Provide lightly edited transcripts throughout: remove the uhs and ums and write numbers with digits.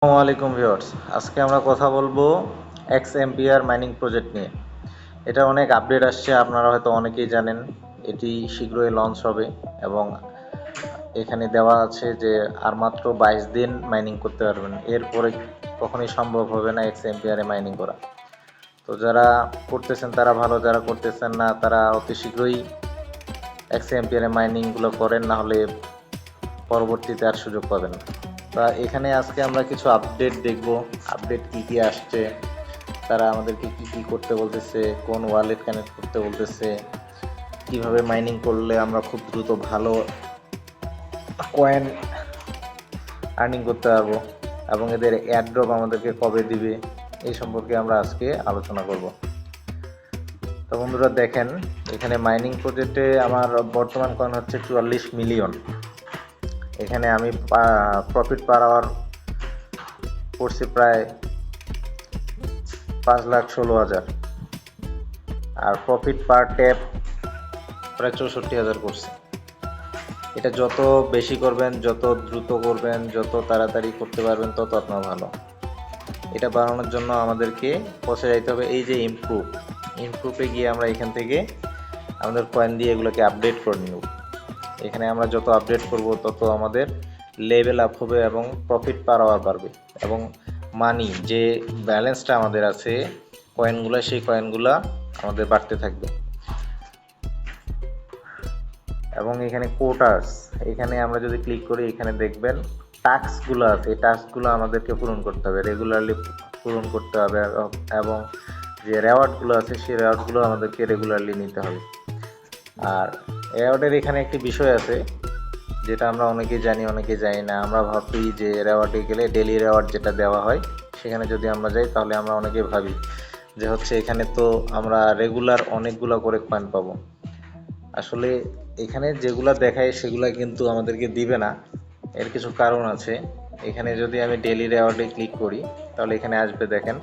আসসালামু আলাইকুম ভিউয়ার্স, আজকে আমরা কথা বলবো এক্স এম্পিয়ার মাইনিং প্রজেক্ট নিয়ে। এটা অনেক আপডেট আসছে, আপনারা হয়তো অনেকেই জানেন। এটি শীঘ্রই লঞ্চ হবে এবং এখানে দেওয়া আছে যে আর মাত্র 22 দিন মাইনিং করতে পারবেন, এরপরে কখনোই সম্ভব হবে না এক্স এম্পিয়ারে মাইনিং করা। তো যারা করতেছেন তারা ভালো, যারা করতেছেন না তারা অতি শীঘ্রই এক্স এম্পিয়ারে মাইনিংগুলো করেন, না হলে পরবর্তীতে আর সুযোগ পাবেন না। তা এখানে আজকে আমরা কিছু আপডেট দেখব, আপডেট কী কী আসছে, তারা আমাদেরকে কি কি করতে বলতেছে, কোন ওয়ালেট কানেক্ট করতে বলতেছে, কিভাবে মাইনিং করলে আমরা খুব দ্রুত ভালো কয়েন আর্নিং করতে পারবো এবং এদের এয়ারড্রপ আমাদেরকে কবে দিবে, এই সম্পর্কে আমরা আজকে আলোচনা করব। তো বন্ধুরা দেখেন, এখানে মাইনিং প্রজেক্টে আমার বর্তমান কয়েন হচ্ছে 44 মিলিয়ন। এখানে আমি প্রফিট পার আওয়ার করছি প্রায় 5,16,000, আর প্রফিট পার ট্যাপ প্রায় 64,000 করছি। এটা যত বেশি করবেন, যত দ্রুত করবেন, যত তাড়াতাড়ি করতে পারবেন, তত আপনার ভালো। এটা বাড়ানোর জন্য আমাদেরকে পৌঁছে যাইতে হবে এই যে ইমপ্রুভে গিয়ে আমরা এখান থেকে আমাদের কয়েন দিয়ে এগুলোকে আপডেট করে নেব। এখানে আমরা যত আপডেট করব তত আমাদের লেভেল আপ হবে এবং প্রফিট পার আওয়ার বাড়বে এবং মানি যে ব্যালেন্সটা আমাদের আছে কয়েনগুলো, সেই কয়েনগুলো আমাদের বাড়তে থাকবে। এবং এখানে কোটাস, এখানে আমরা যদি ক্লিক করি এখানে দেখবেন টাস্কগুলো আছে, এই টাস্কগুলো আমাদেরকে পূরণ করতে হবে, রেগুলারলি পূরণ করতে হবে এবং যে রেওয়ার্ডগুলো আছে সেই রেওয়ার্ডগুলো আমাদেরকে রেগুলারলি নিতে হবে। আর রেওয়ার্ডের এখানে একটি বিষয় আছে যেটা আমরা অনেকেই জানি অনেকেই জানি না। আমরা ভাবি যে রেওয়ার্ডে গেলে ডেলি রেওয়ার্ড যেটা দেওয়া হয় সেখানে যদি আমরা যাই তাহলে আমরা অনেকেই ভাবি যে হচ্ছে এখানে তো আমরা রেগুলার অনেকগুলো করে কয়েন পাবো। আসলে এখানে যেগুলা দেখায় সেগুলা কিন্তু আমাদেরকে দিবে না, এর কিছু কারণ আছে। এখানে যদি আমি ডেলি রেওয়ার্ডে ক্লিক করি তাহলে এখানে আসবে, দেখেন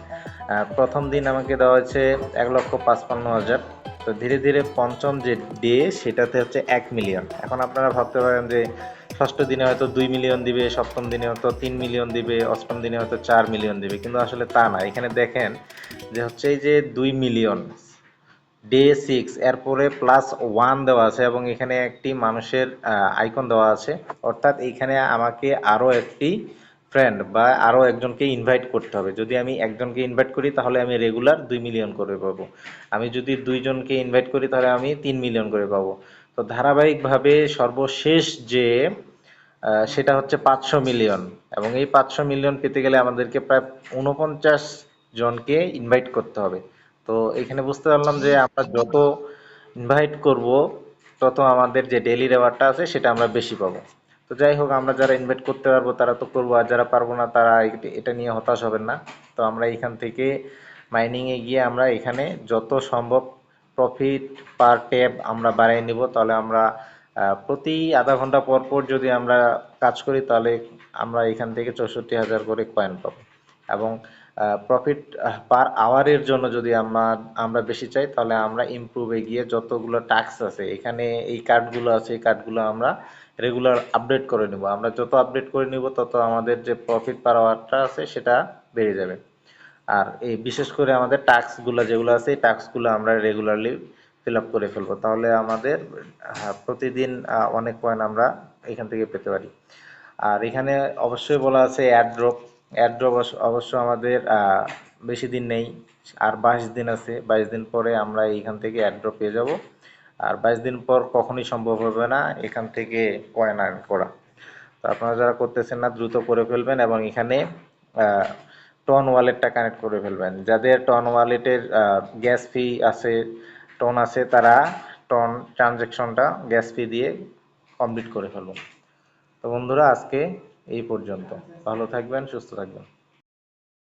প্রথম দিন আমাকে দেওয়া হচ্ছে 1,55,000। তো ধীরে ধীরে পঞ্চম যে ডে সেটাতে হচ্ছে 1 মিলিয়ন। এখন আপনারা ভাবতে পারেন যে ষষ্ঠ দিনে হয়তো 2 মিলিয়ন দিবে, সপ্তম দিনে হয়তো 3 মিলিয়ন দিবে, অষ্টম দিনে হয়তো 4 মিলিয়ন দিবে, কিন্তু আসলে তা না। এখানে দেখেন যে হচ্ছে এই যে 2 মিলিয়ন ডে 6, এরপরে +1 দেওয়া আছে এবং এখানে একটি মানুষের আইকন দেওয়া আছে, অর্থাৎ এইখানে আমাকে আরও একটি ফ্রেন্ড বা আরও একজনকে ইনভাইট করতে হবে। যদি আমি একজনকে ইনভাইট করি তাহলে আমি রেগুলার 2 মিলিয়ন করে পাবো, আমি যদি দুইজনকে ইনভাইট করি তাহলে আমি 3 মিলিয়ন করে পাবো। তো ধারাবাহিকভাবে সর্বশেষ যে সেটা হচ্ছে 500 মিলিয়ন, এবং এই 500 মিলিয়ন পেতে গেলে আমাদেরকে প্রায় 49 জনকে ইনভাইট করতে হবে। তো এখানে বুঝতে পারলাম যে আমরা যত ইনভাইট করব তত আমাদের যে ডেইলি রেওয়ার্ডটা আছে সেটা আমরা বেশি পাবো। তো যাই হোক, আমরা যারা ইনভাইট করতে পারবো তারা তো করবো, আর যারা পারবো না তারা এটা নিয়ে হতাশ হবেন না। তো আমরা এখান থেকে মাইনিংয়ে গিয়ে আমরা এখানে যত সম্ভব প্রফিট পার ট্যাব আমরা বাড়াই নিব। তাহলে আমরা প্রতি আধা ঘন্টা পর পর যদি আমরা কাজ করি তাহলে আমরা এখান থেকে 64,000 করে কয়েন পাবো। এবং প্রফিট পার আওয়ারের জন্য যদি আমরা বেশি চাই তাহলে আমরা ইমপ্রুভে গিয়ে যতগুলো টাস্ক আছে এখানে এই কার্ডগুলো আছে, এই কার্ডগুলো আমরা রেগুলার আপডেট করে নেব। আমরা যত আপডেট করে নিব তত আমাদের যে প্রফিট পার আওয়ারটা আছে সেটা বেড়ে যাবে। আর এই বিশেষ করে আমাদের টাস্কগুলো যেগুলো আছে এই টাস্কগুলো আমরা রেগুলারলি ফিল আপ করে ফেলবো, তাহলে আমাদের প্রতিদিন অনেক কয়েন আমরা এখান থেকে পেতে পারি। আর এখানে অবশ্যই বলা আছে এয়ারড্রপ। এয়ারড্রপ অবশ্য আমাদের বেশি দিন নেই, আর 22 দিন আছে। 22 দিন পরে আমরা এইখান থেকে এয়ারড্রপ পেয়ে যাব। আর 22 দিন পর কখনোই সম্ভব হবে না এখান থেকে কয়েন আর্ন করা। তো আপনারা যারা করতেছেন না দ্রুত করে ফেলবেন এবং এখানে টন ওয়ালেটটা কানেক্ট করে ফেলবেন। যাদের টন ওয়ালেটের গ্যাস ফি আছে, টন আছে, তারা টন ট্রানজ্যাকশনটা গ্যাস ফি দিয়ে কমপ্লিট করে ফেলবেন। তো বন্ধুরা আজকে এই পর্যন্ত। ভালো থাকবেন, সুস্থ থাকবেন।